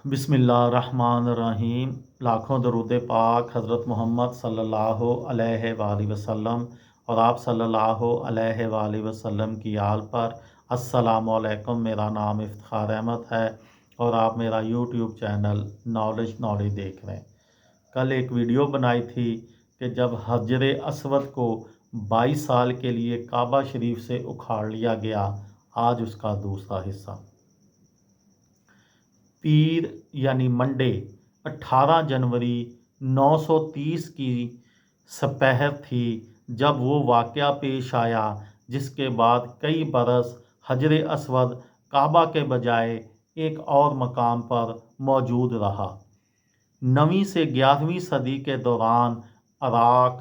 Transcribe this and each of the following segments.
बिस्मिल्लाहिर्रहमानिर्रहीम। लाखों दरूद पाक हज़रत मोहम्मद सल्लल्लाहु अलैहि वसल्लम और आप सल्लल्लाहु अलैहि वसल्लम की आल पर। अस्सलामु अलैकुम। मेरा नाम इफ्तिखार अहमद है और आप मेरा यूट्यूब चैनल नॉलेज देख रहे हैं। कल एक वीडियो बनाई थी कि जब हजर असवद को 22 साल के लिए काबा शरीफ से उखाड़ लिया गया। आज उसका दूसरा हिस्सा। पीर यानी मंडे 18 जनवरी 930 की सपहर थी जब वो वाक़या पेश आया, जिसके बाद कई बरस हजर असवद काबा के बजाय एक और मकाम पर मौजूद रहा। 9वीं से 11वीं सदी के दौरान इराक़,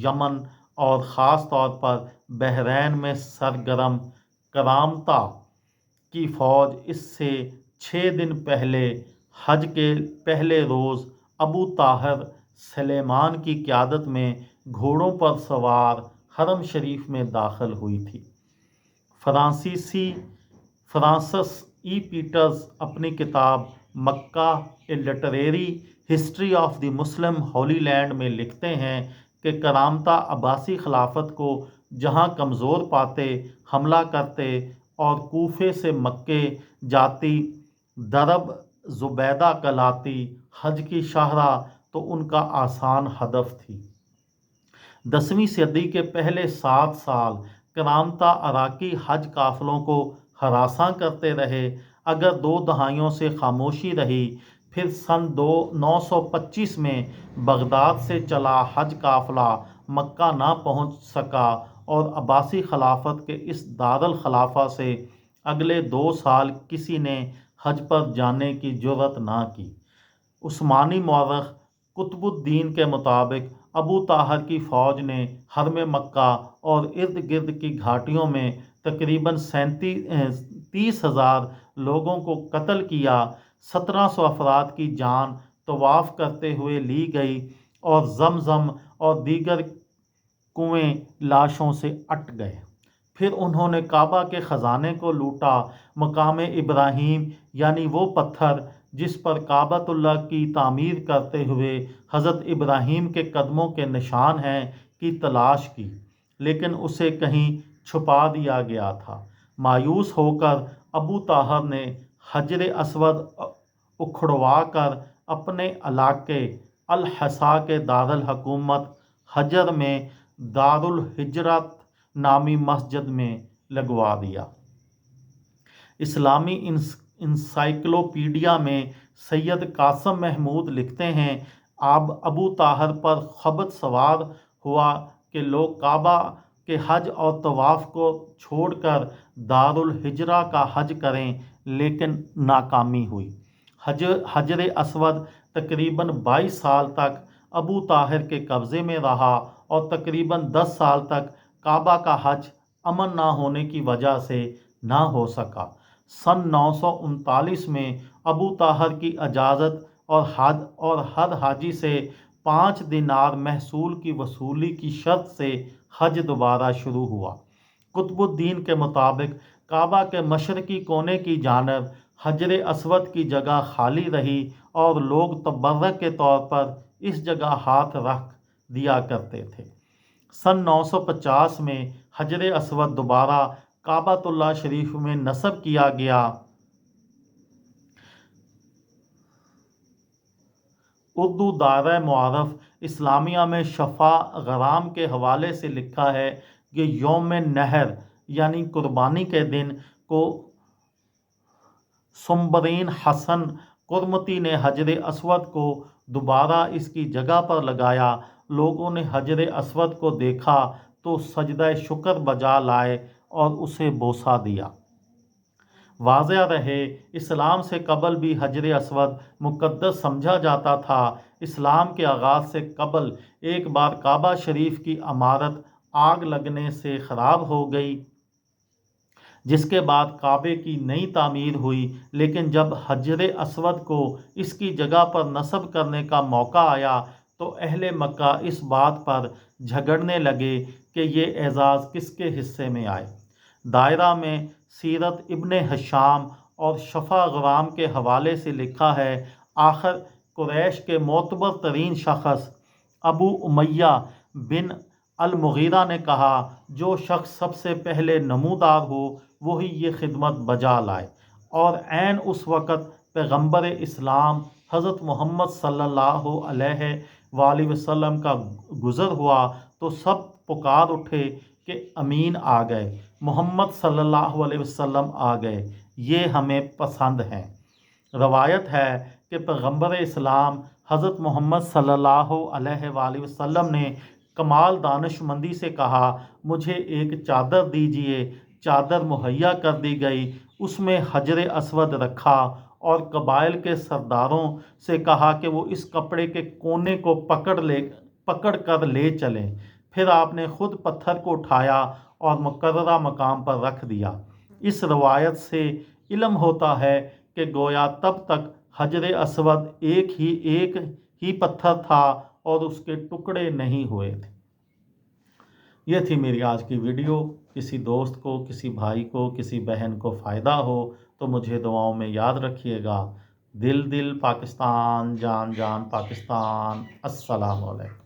यमन और ख़ास तौर पर बहरैन में सरगर्म करामता की फ़ौज इससे 6 दिन पहले हज के पहले रोज़ अबू ताहिर सलेमान की क़यादत में घोड़ों पर सवार हरम शरीफ में दाखिल हुई थी। फ्रांसिस ई पीटर्स अपनी किताब Mecca a literary history of the Muslim holy land में लिखते हैं कि करामता अब्बासी खिलाफत को जहां कमज़ोर पाते हमला करते और कूफे से मक्के जाती दरब ज़ुबैदा कहलाती हज की शाहरा तो उनका आसान हदफ थी। 10वीं सदी के पहले 7 साल करामता अराकी हज काफ़िलों को हरासा करते रहे। अगर 2 दहाइयों से खामोशी रही, फिर सन 925 में बगदाद से चला हज काफ़िला मक्का ना पहुंच सका और अब्बासी खिलाफत के इस दारुल खिलाफा से अगले 2 साल किसी ने हज पर जाने की जुर्रत ना की। उस्मानी मौरख कुतुबुद्दीन के मुताबिक अबू ताहिर की फ़ौज ने हरम मक्का और इर्द गिर्द की घाटियों में तकरीबन 30,000 लोगों को कत्ल किया। 1700 अफराद की जान तवाफ़ करते हुए ली गई और जमजम और दीगर कुएं लाशों से अट गए। फिर उन्होंने काबा के ख़जाने को लूटा। मकाम इब्राहीम यानी वो पत्थर जिस पर काबतुल्लाह की तामीर करते हुए हज़रत इब्राहीम के कदमों के निशान हैं की तलाश की, लेकिन उसे कहीं छुपा दिया गया था। मायूस होकर अबू ताहिर ने हजर असवद उखड़वा कर अपने इलाके अल-हसा के दारुल हुकूमत हजर में दारुल हिजरत नामी मस्जिद में लगवा दिया। इस्लामी इंसाइक्लोपीडिया में सैयद कासम महमूद लिखते हैं, अब अबू ताहिर पर खबत सवार हुआ कि लोग काबा के हज और तवाफ़ को छोड़कर दारुल हिजरा का हज करें, लेकिन नाकामी हुई। हजर असवद तकरीबन 22 साल तक अबू ताहिर के कब्ज़े में रहा और तकरीबन 10 साल तक काबा का हज अमन ना होने की वजह से ना हो सका। सन 939 में अबू ताहिर की इजाज़त और हर हाजी से 5 दिनार महसूल की वसूली की शर्त से हज दोबारा शुरू हुआ। कुतुबुद्दीन के मुताबिक काबा के मशरकी कोने की जानब हजर असवद की जगह खाली रही और लोग तबर्रक के तौर पर इस जगह हाथ रख दिया करते थे। सन 950 में हजर असवद दोबारा काबतुल्लाह शरीफ में नस्ब किया गया। उर्दू दायरा मुआरफ इस्लामिया में शफ़ा गराम के हवाले से लिखा है कि यौम नहर यानी कुर्बानी के दिन को सुम्बरीन हसन कुरमती ने हजर असवद को दोबारा इसकी जगह पर लगाया। लोगों ने हजर असवद को देखा तो सजदा शुक्र बजा लाए और उसे बोसा दिया। वाज़ह रहे, इस्लाम से कबल भी हजर असवद मुक़द्दस समझा जाता था। इस्लाम के आगाज़ से कबल एक बार काबा शरीफ की इमारत आग लगने से ख़राब हो गई, जिसके बाद काबे की नई तामीर हुई। लेकिन जब हजर असवद को इसकी जगह पर नस्ब करने का मौका आया तो अहले मक्का इस बात पर झगड़ने लगे कि ये एजाज़ किसके हिस्से में आए। दायरा में सीरत इब्ने हिशाम और शफ़ा ग़राम के हवाले से लिखा है, आखिर कुरैश के मोतबर तरीन शख्स अबू उमैया बिन अल-मुग़ीरा ने कहा, जो शख्स सबसे पहले नमूदार हो वही ये खिदमत बजा लाए। और ऐन उस वक़्त पैगंबर इस्लाम हज़रत मोहम्मद सल्लल्लाहु अलैहि वसल्लम का गुज़र हुआ तो सब पुकार उठे कि अमीन आ गए, मोहम्मद सल्लल्लाहु अलैहि वसल्लम आ गए, ये हमें पसंद हैं। रवायत है कि पैगंबर इस्लाम हज़रत मोहम्मद सल्लल्लाहु अलैहि वसल्लम ने कमाल दानिशमंदी से कहा, मुझे एक चादर दीजिए। चादर मुहैया कर दी गई, उसमें हजर अस्वद रखा और कबाइल के सरदारों से कहा कि वो इस कपड़े के कोने को पकड़ कर ले चलें। फिर आपने खुद पत्थर को उठाया और मुकर्ररा मकाम पर रख दिया। इस रवायत से इल्म होता है कि गोया तब तक हजर अस्वद एक ही पत्थर था और उसके टुकड़े नहीं हुए थे। ये थी मेरी आज की वीडियो। किसी दोस्त को, किसी भाई को, किसी बहन को फ़ायदा हो तो मुझे दुआओं में याद रखिएगा। दिल दिल पाकिस्तान, जान जान पाकिस्तान। अस्सलाम वालेकुम।